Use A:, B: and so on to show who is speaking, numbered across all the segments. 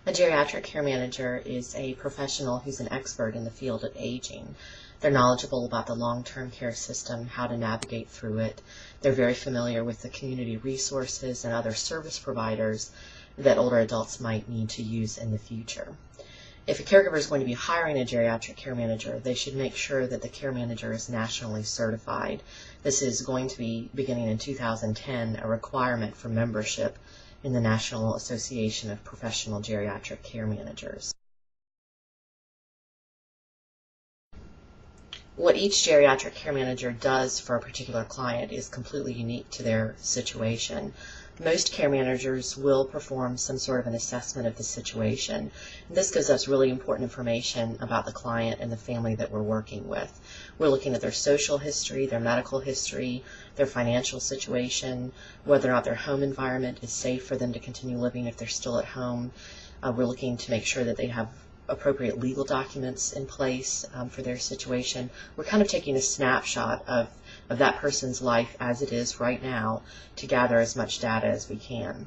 A: A geriatric care manager is a professional who's an expert in the field of aging. They're knowledgeable about the long-term care system, how to navigate through it. They're very familiar with the community resources and other service providers that older adults might need to use in the future. If a caregiver is going to be hiring a geriatric care manager, they should make sure that the care manager is nationally certified. This is going to be, beginning in 2010, a requirement for membership in the National Association of Professional Geriatric Care Managers. What each geriatric care manager does for a particular client is completely unique to their situation. Most care managers will perform some sort of an assessment of the situation. This gives us really important information about the client and the family that we're working with. We're looking at their social history, their medical history, their financial situation, whether or not their home environment is safe for them to continue living if they're still at home. We're looking to make sure that they have appropriate legal documents in place for their situation. We're kind of taking a snapshot of that person's life as it is right now to gather as much data as we can.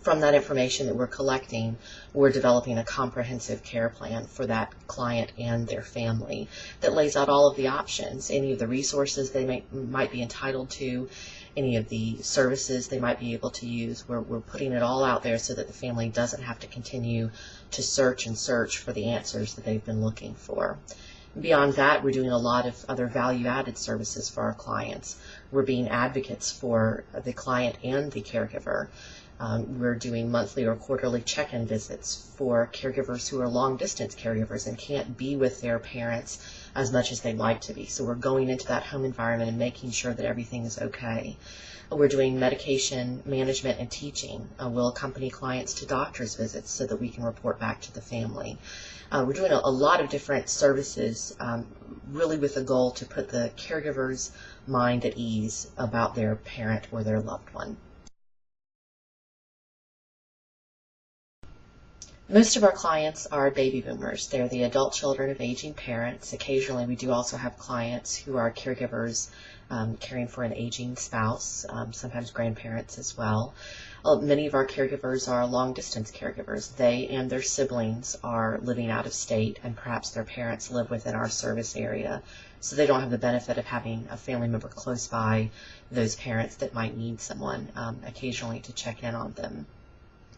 A: From that information that we're collecting, we're developing a comprehensive care plan for that client and their family that lays out all of the options, any of the resources they might be entitled to, any of the services they might be able to use. We're putting it all out there so that the family doesn't have to continue to search and search for the answers that they've been looking for. Beyond that, we're doing a lot of other value-added services for our clients. We're being advocates for the client and the caregiver. We're doing monthly or quarterly check-in visits for caregivers who are long-distance caregivers and can't be with their parents as much as they'd like to be. So we're going into that home environment and making sure that everything is okay. We're doing medication management and teaching. We'll accompany clients to doctor's visits so that we can report back to the family. We're doing a lot of different services, really with the goal to put the caregiver's mind at ease about their parent or their loved one. Most of our clients are baby boomers. They're the adult children of aging parents. Occasionally we do also have clients who are caregivers caring for an aging spouse, sometimes grandparents as well. Many of our caregivers are long-distance caregivers. They and their siblings are living out of state, and perhaps their parents live within our service area, so they don't have the benefit of having a family member close by those parents that might need someone occasionally to check in on them.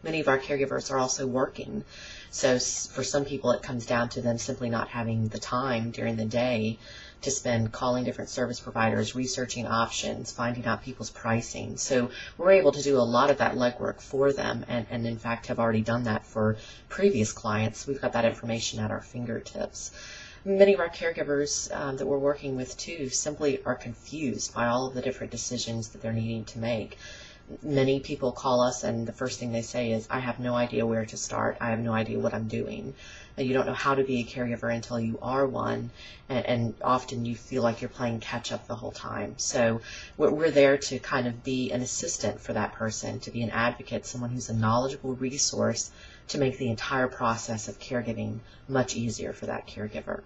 A: Many of our caregivers are also working, so for some people it comes down to them simply not having the time during the day to spend calling different service providers, researching options, finding out people's pricing. So we're able to do a lot of that legwork for them, and in fact have already done that for previous clients. We've got that information at our fingertips. Many of our caregivers that we're working with too simply are confused by all of the different decisions that they're needing to make. Many people call us and the first thing they say is, I have no idea where to start. I have no idea what I'm doing. You don't know how to be a caregiver until you are one, and often you feel like you're playing catch up the whole time. So we're there to kind of be an assistant for that person, to be an advocate, someone who's a knowledgeable resource to make the entire process of caregiving much easier for that caregiver.